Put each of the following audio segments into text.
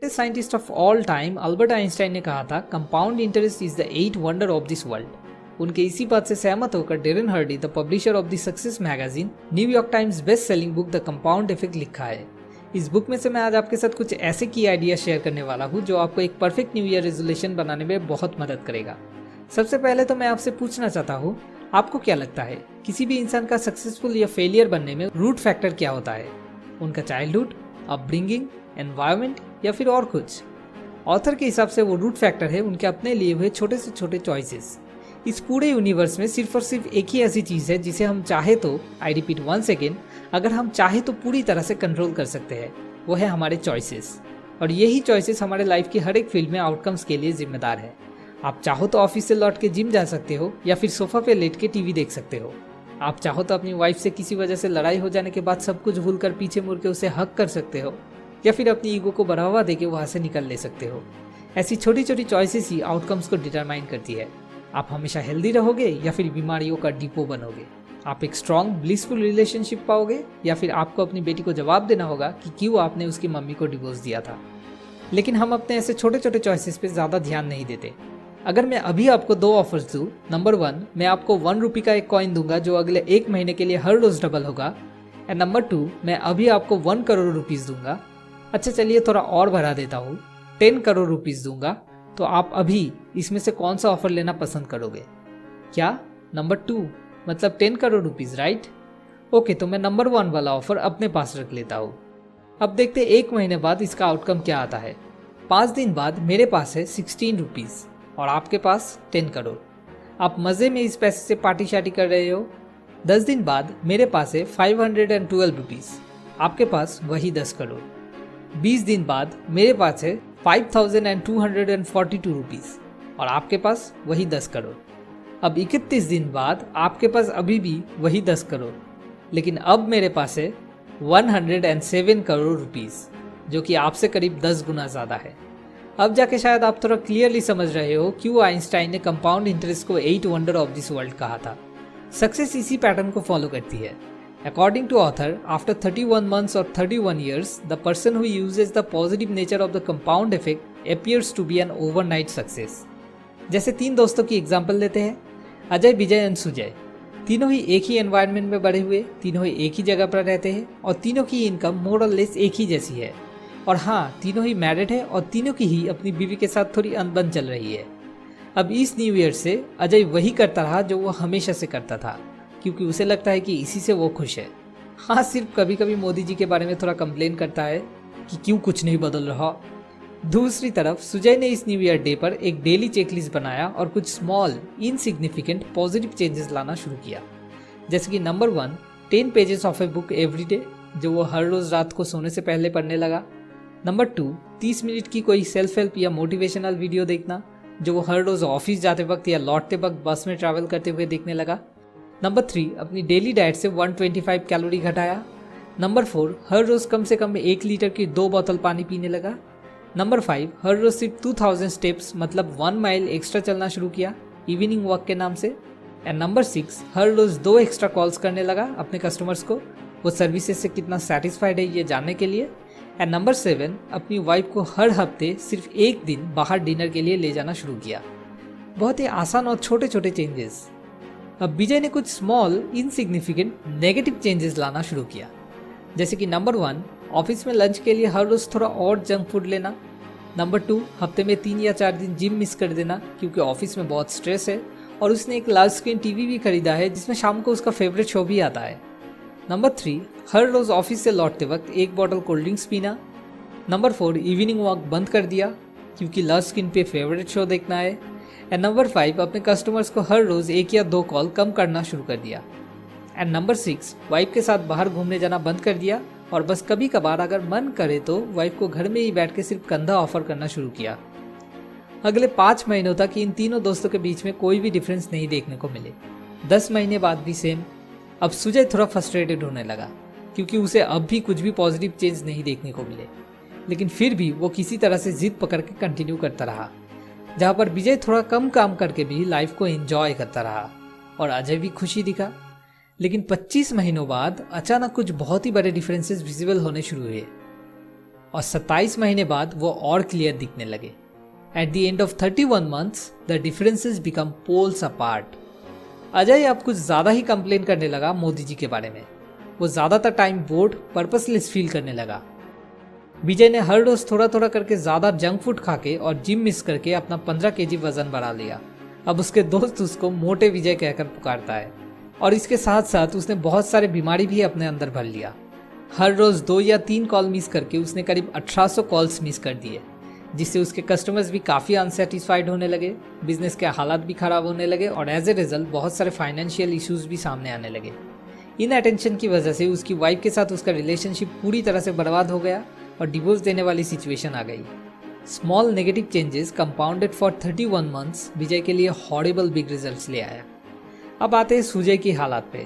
Scientist of all time Albert Einstein ने कहा था, compound interest is the eighth wonder of this world. उनके इसी बात से सहमत होकर Darren Hardy, the publisher of the Success magazine, New York Times best selling book the compound effect लिखा है। इस बुक में से मैं आज आपके साथ कुछ ऐसे की आइडिया शेयर करने वाला हूँ जो आपको एक परफेक्ट न्यू ईयर रेजोल्यूशन बनाने में बहुत मदद करेगा। सबसे पहले तो मैं आपसे पूछना चाहता हूँ, आपको क्या लगता है किसी भी इंसान का सक्सेसफुल या फेलियर बनने में रूट फैक्टर क्या होता है? उनका चाइल्डहुड, अपब्रिंगिंग, एनवायरनमेंट या फिर और कुछ? ऑथर के हिसाब से वो रूट फैक्टर है उनके अपने लिए हुए छोटे से छोटे चॉइसेस। इस पूरे यूनिवर्स में सिर्फ और सिर्फ एक ही ऐसी चीज़ है जिसे हम चाहे तो, आई रिपीट वंस अगेन, अगर हम चाहे तो पूरी तरह से कंट्रोल कर सकते हैं। वो है हमारे चॉइसेस। और यही चॉइसेस हमारे लाइफ की हर एक फील्ड में आउटकम्स के लिए जिम्मेदार है। आप चाहो तो ऑफिस से लौट के जिम जा सकते हो या फिर सोफा पे लेट के टीवी देख सकते हो। आप चाहो तो अपनी वाइफ से किसी वजह से लड़ाई हो जाने के बाद सब कुछ भूलकर पीछे मुड़ के उसे हक कर सकते हो या फिर अपनी ईगो को बढ़ावा देके वहां से निकल ले सकते हो। ऐसी छोटी छोटी चॉइसेस ही आउटकम्स को डिटरमाइन करती है। आप हमेशा हेल्दी रहोगे या फिर बीमारियों का डिपो बनोगे। आप एक स्ट्रॉन्ग ब्लिसफुल रिलेशनशिप पाओगे या फिर आपको अपनी बेटी को जवाब देना होगा कि क्यों आपने उसकी मम्मी को डिवोर्स दिया था। लेकिन हम अपने ऐसे छोटे छोटे चॉइसेस पे ज़्यादा ध्यान नहीं देते। अगर मैं अभी आपको दो ऑफर्स दूँ, नंबर 1, मैं आपको 1 रुपये का एक कॉइन दूंगा जो अगले 1 महीने के लिए हर रोज डबल होगा। एंड नंबर 2, मैं अभी आपको 1 करोड़ रुपीज़ दूंगा। अच्छा चलिए थोड़ा और बढ़ा देता हूँ, 10 करोड़ रुपीज़ दूंगा। तो आप अभी इसमें से कौन सा ऑफर लेना पसंद करोगे? क्या नंबर 2 मतलब 10 करोड़ रुपीज़, राइट? ओके, तो मैं नंबर 1 वाला ऑफर अपने पास रख लेता हूँ। अब देखते 1 महीने बाद इसका आउटकम क्या आता है। 5 दिन बाद मेरे पास है 16 रुपीज़ और आपके पास 10 करोड़। आप मज़े में इस पैसे से पार्टी शार्टी कर रहे हो। 10 दिन बाद मेरे पास है 512 रुपीज़, आपके पास वही 10 करोड़। 20 दिन बाद मेरे पास है 5242 रुपीज़ और आपके पास वही 10 करोड़। अब 31 दिन बाद आपके पास अभी भी वही 10 करोड़, लेकिन अब मेरे पास है 107 करोड़ रुपीज़, जो कि आपसे करीब 10 गुना ज़्यादा है। अब जाके शायद आप थोड़ा क्लियरली समझ रहे हो क्यों आइंस्टाइन ने कंपाउंड इंटरेस्ट को 8 वंडर ऑफ दिस वर्ल्ड कहा था। सक्सेस इसी पैटर्न को फॉलो करती है। According to author, after 31 months or 31 years, the person who uses the positive nature of the compound effect appears to be an overnight success. जैसे 3 दोस्तों की example लेते हैं, अजय, विजय एंड सुजय। तीनों ही एक ही एनवायरनमेंट में बड़े हुए, तीनों ही एक ही जगह पर रहते हैं और तीनों की इनकम मोर और लेस एक ही जैसी है। और हाँ, तीनों ही मैरिड है और तीनों की ही अपनी बीवी के साथ थोड़ी अनबन चल रही है। अब इस न्यू ईयर से अजय वही करता रहा जो वो हमेशा से करता था, क्योंकि उसे लगता है कि इसी से वो खुश है। हाँ, सिर्फ कभी कभी मोदी जी के बारे में थोड़ा कंप्लेन करता है कि क्यों कुछ नहीं बदल रहा। दूसरी तरफ सुजय ने इस न्यू ईयर डे पर एक डेली चेकलिस्ट बनाया और कुछ स्मॉल इनसिग्निफिकेंट पॉजिटिव चेंजेस लाना शुरू किया। जैसे कि number 1, 10 pages of a book every day, जो वो हर रोज रात को सोने से पहले पढ़ने लगा। नंबर 2, 30 मिनट की कोई सेल्फ हेल्प या मोटिवेशनल वीडियो देखना, जो वो हर रोज ऑफिस जाते वक्त या लौटते वक्त बस में ट्रैवल करते हुए देखने लगा। नंबर 3, अपनी डेली डाइट से 125 कैलोरी घटाया। नंबर 4, हर रोज कम से कम 1 लीटर की 2 बोतल पानी पीने लगा। नंबर 5, हर रोज सिर्फ 2000 स्टेप्स मतलब 1 माइल एक्स्ट्रा चलना शुरू किया, इवनिंग वॉक के नाम से। एंड नंबर 6, हर रोज 2 एक्स्ट्रा कॉल्स करने लगा अपने कस्टमर्स को, वो सर्विसेज से कितना सेटिस्फाइड है ये जानने के लिए। एंड नंबर 7, अपनी वाइफ को हर हफ्ते सिर्फ 1 दिन बाहर डिनर के लिए ले जाना शुरू किया। बहुत ही आसान और छोटे छोटे चेंजेस। अब विजय ने कुछ स्मॉल इनसिग्निफिकेंट नेगेटिव चेंजेस लाना शुरू किया। जैसे कि नंबर 1, ऑफिस में लंच के लिए हर रोज थोड़ा और जंक फूड लेना। नंबर 2, हफ्ते में 3 या 4 दिन जिम मिस कर देना क्योंकि ऑफिस में बहुत स्ट्रेस है और उसने एक लार्ज स्क्रीन टीवी भी खरीदा है जिसमें शाम को उसका फेवरेट शो भी आता है। नंबर 3, हर रोज ऑफिस से लौटते वक्त 1 बॉटल कोल्ड ड्रिंक्स पीना। नंबर 4, इवनिंग वॉक बंद कर दिया क्योंकि लार्ज स्क्रीन पे फेवरेट शो देखना है। एंड नंबर 5, अपने कस्टमर्स को हर रोज 1 या 2 कॉल कम करना शुरू कर दिया। एंड नंबर 6, वाइफ के साथ बाहर घूमने जाना बंद कर दिया और बस कभी कभार अगर मन करे तो वाइफ को घर में ही बैठ के सिर्फ कंधा ऑफर करना शुरू किया। अगले 5 महीनों तक इन तीनों दोस्तों के बीच में कोई भी डिफरेंस नहीं देखने को मिले। 10 महीने बाद भी सेम। अब सुजय थोड़ा फ्रस्ट्रेटेड होने लगा क्योंकि उसे अब भी कुछ भी पॉजिटिव चेंज नहीं देखने को मिले, लेकिन फिर भी वो किसी तरह से जिद पकड़ के कंटिन्यू करता रहा। जहाँ पर विजय थोड़ा कम काम करके भी लाइफ को एंजॉय करता रहा और अजय भी खुशी दिखा। लेकिन 25 महीनों बाद अचानक कुछ बहुत ही बड़े डिफरेंसेस विजिबल होने शुरू हुए। और 27 महीने बाद वो और क्लियर दिखने लगे। At the end of 31 months the differences become poles apart. Ajay अब कुछ ज़्यादा ही कंप्लेन करने लगा मोदी जी के बारे में। वो ज़्यादातर टाइम बोर्ड पर्पसलेस फील करने लगा। विजय ने हर रोज थोड़ा थोड़ा करके ज़्यादा जंक फूड खा के और जिम मिस करके अपना 15 kg वजन बढ़ा लिया। अब उसके दोस्त उसको मोटे विजय कहकर पुकारता है और इसके साथ साथ उसने बहुत सारे बीमारी भी अपने अंदर भर लिया। हर रोज 2 या 3 कॉल मिस करके उसने करीब 1800 कॉल्स मिस कर दिए, जिससे उसके कस्टमर्स भी काफ़ी अनसेटिस्फाइड होने लगे, बिजनेस के हालात भी खराब होने लगे और एज ए रिजल्ट बहुत सारे फाइनेंशियल इश्यूज भी सामने आने लगे। इन अटेंशन की वजह से उसकी वाइफ के साथ उसका रिलेशनशिप पूरी तरह से बर्बाद हो गया और डिवोर्स देने वाली सिचुएशन आ गई। Small negative changes compounded for 31 months Vijay के लिए हॉरिबल बिग रिजल्ट्स ले आया। अब आते हैं सुजय की हालात पे।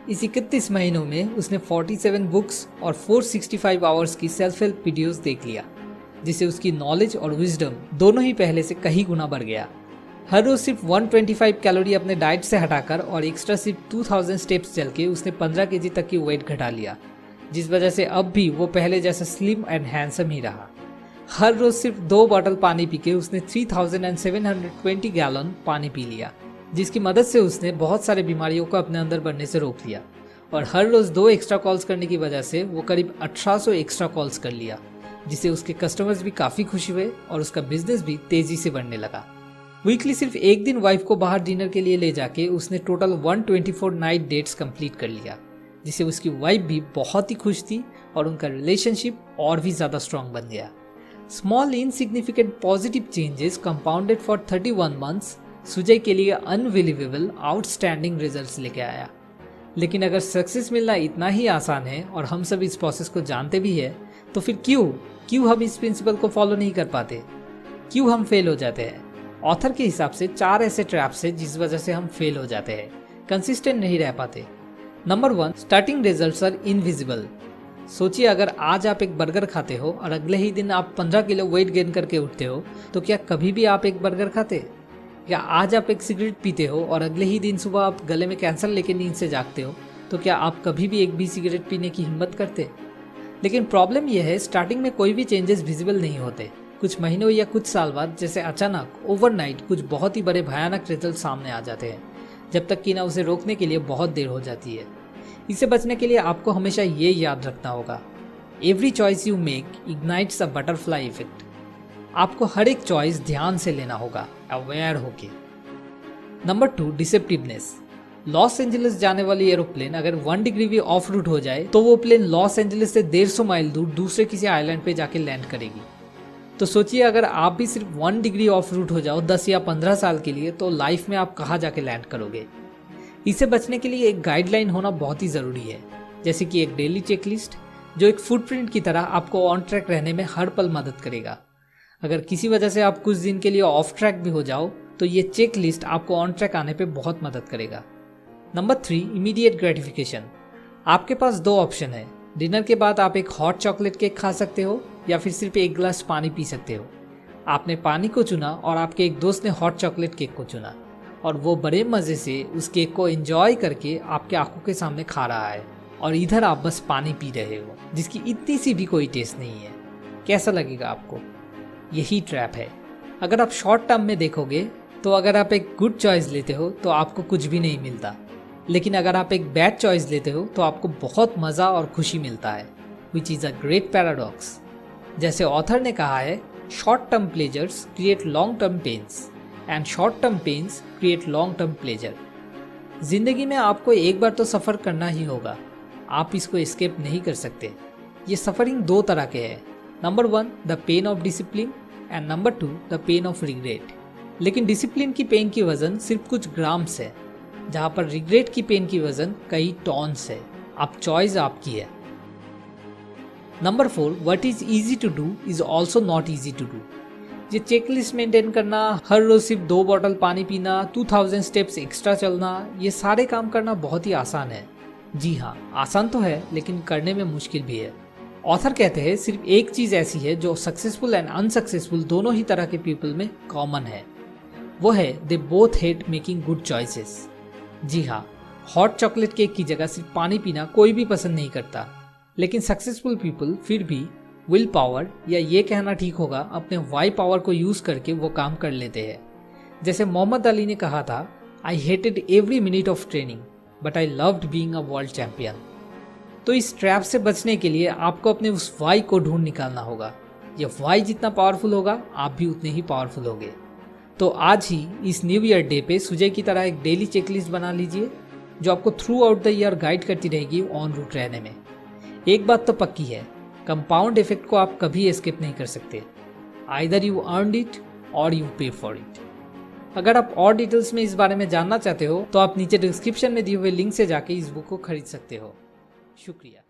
इस 31 महीनों में उसने 47 बुक्स और 465 आवर्स की सेल्फ हेल्प वीडियोस देख लिया, जिससे उसकी नॉलेज और विजडम दोनों ही पहले से कई गुना बढ़ गया। हर रोज सिर्फ 125 कैलोरी अपने डाइट से हटाकर और एक्स्ट्रा सिर्फ 2000 स्टेप्स चल के उसने 15 kg तक की वेट घटा लिया, जिस वजह से अब भी वो पहले जैसा स्लिम एंड हैंडसम ही रहा। हर रोज सिर्फ 2 बॉटल पानी पी के उसने 3720 गैलन पानी पी लिया, जिसकी मदद से उसने बहुत सारे बीमारियों को अपने अंदर बढ़ने से रोक लिया। और हर रोज 2 एक्स्ट्रा कॉल्स करने की वजह से वो करीब 1800 एक्स्ट्रा कॉल्स कर लिया, जिससे उसके कस्टमर्स भी काफ़ी खुश हुए और उसका बिजनेस भी तेजी से बढ़ने लगा। वीकली सिर्फ एक दिन वाइफ को बाहर डिनर के लिए ले जाके उसने टोटल 124 नाइट डेट्स कंप्लीट कर लिया, जिससे उसकी वाइफ भी बहुत ही खुश थी और उनका रिलेशनशिप और भी ज़्यादा स्ट्रॉन्ग बन गया। Small insignificant positive changes compounded for 31 months Sujay के लिए अनबिलीवेबल आउटस्टैंडिंग रिजल्ट्स लेके आया। लेकिन अगर सक्सेस मिलना इतना ही आसान है और हम सब इस प्रोसेस को जानते भी है, तो फिर क्यों हम इस प्रिंसिपल को फॉलो नहीं कर पाते? क्यों हम फेल हो जाते हैं? ऑथर के हिसाब से 4 ऐसे ट्रैप्स है जिस वजह से हम फेल हो जाते हैं, कंसिस्टेंट नहीं रह पाते। Number 1, starting results are invisible. सोचिए, अगर आज आप एक बर्गर खाते हो और अगले ही दिन आप 15 किलो वेट गेन करके उठते हो, तो क्या कभी भी आप एक बर्गर खाते? या आज आप एक सिगरेट पीते हो और अगले ही दिन सुबह आप गले में कैंसर लेके नींद से जागते हो, तो क्या आप कभी भी एक भी सिगरेट पीने की हिम्मत करते? लेकिन प्रॉब्लम यह है, स्टार्टिंग में कोई भी चेंजेस विजिबल नहीं होते। कुछ महीनों या कुछ साल बाद जैसे अचानक ओवरनाइट कुछ बहुत ही बड़े भयानक रिजल्ट सामने आ जाते हैं, जब तक कि ना उसे रोकने के लिए बहुत देर हो जाती है। इससे बचने के लिए आपको हमेशा ये याद रखना होगा, every choice you make ignites a butterfly effect. आपको हर एक चॉइस ध्यान से लेना होगा, अवेयर होके। नंबर 2, डिसेप्टिवनेस। लॉस एंजलिस जाने वाली एरोप्लेन अगर 1 डिग्री भी ऑफ रूट हो जाए तो वो प्लेन लॉस एंजलिस से 150 माइल दूर दूसरे किसी आइलैंड पे जाके लैंड करेगी। तो सोचिए, अगर आप भी सिर्फ 1 डिग्री ऑफ रूट हो जाओ 10 या 15 साल के लिए, तो लाइफ में आप कहाँ जाके लैंड करोगे? इसे बचने के लिए एक गाइडलाइन होना बहुत ही ज़रूरी है, जैसे कि एक डेली चेकलिस्ट जो एक फुटप्रिंट की तरह आपको ऑन ट्रैक रहने में हर पल मदद करेगा। अगर किसी वजह से आप कुछ दिन के लिए ऑफ ट्रैक भी हो जाओ, तो ये चेक लिस्ट आपको ऑन ट्रैक आने पे बहुत मदद करेगा। Number 3, immediate gratification. आपके पास 2 ऑप्शन है। डिनर के बाद आप एक हॉट चॉकलेट केक खा सकते हो या फिर सिर्फ एक गिलास पानी पी सकते हो। आपने पानी को चुना और आपके एक दोस्त ने हॉट चॉकलेट केक को चुना, और वो बड़े मज़े से उस केक को एंजॉय करके आपके आंखों के सामने खा रहा है, और इधर आप बस पानी पी रहे हो जिसकी इतनी सी भी कोई टेस्ट नहीं है। कैसा लगेगा आपको? यही ट्रैप है। अगर आप शॉर्ट टर्म में देखोगे तो अगर आप एक गुड चॉइस लेते हो तो आपको कुछ भी नहीं मिलता, लेकिन अगर आप एक बैड चॉइस लेते हो तो आपको बहुत मज़ा और खुशी मिलता है, which is a great paradox. जैसे ऑथर ने कहा है, short term pleasures create long term pains and short term pains create long term pleasure. जिंदगी में आपको एक बार तो सफ़र करना ही होगा, आप इसको एस्केप नहीं कर सकते। ये सफरिंग 2 तरह के हैं। Number 1, the pain of discipline, and number 2, the pain of regret. लेकिन डिसिप्लिन की पेन की वजन सिर्फ कुछ ग्राम्स है, जहाँ पर रिग्रेट की पेन की वजन कई टॉन्स है। अब चॉइस आपकी है। Number 4, what is easy to do is also not easy to do. ये चेकलिस्ट मेंटेन करना, हर रोज सिर्फ 2 बॉटल पानी पीना, 2000 स्टेप्स एक्स्ट्रा चलना, ये सारे काम करना बहुत ही आसान है। जी हाँ, आसान तो है, लेकिन करने में मुश्किल भी है। ऑथर कहते हैं, सिर्फ एक चीज़ ऐसी है जो सक्सेसफुल एंड अनसक्सेसफुल दोनों ही तरह के पीपल में कॉमन है, वो है they both hate making good choices. जी हाँ, हॉट चॉकलेट केक की जगह सिर्फ पानी पीना कोई भी पसंद नहीं करता, लेकिन सक्सेसफुल पीपल फिर भी विल पावर, या ये कहना ठीक होगा अपने वाई पावर को यूज करके वो काम कर लेते हैं। जैसे मोहम्मद अली ने कहा था, I hated every minute of training but I loved being a world champion. तो इस ट्रैप से बचने के लिए आपको अपने उस वाई को ढूंढ निकालना होगा। ये वाई जितना पावरफुल होगा, आप भी उतने ही पावरफुल होगे। तो आज ही इस न्यू ईयर डे पे सुजय की तरह एक डेली चेकलिस्ट बना लीजिए, जो आपको through out the year guide करती रहेगी ऑन रूट रहने में। एक बात तो पक्की है, कंपाउंड इफेक्ट को आप कभी एस्केप नहीं कर सकते। आइदर यू अर्नड इट और यू पे फॉर इट। अगर आप और डिटेल्स में इस बारे में जानना चाहते हो तो आप नीचे डिस्क्रिप्शन में दिए हुए लिंक से जाके इस बुक को खरीद सकते हो। शुक्रिया।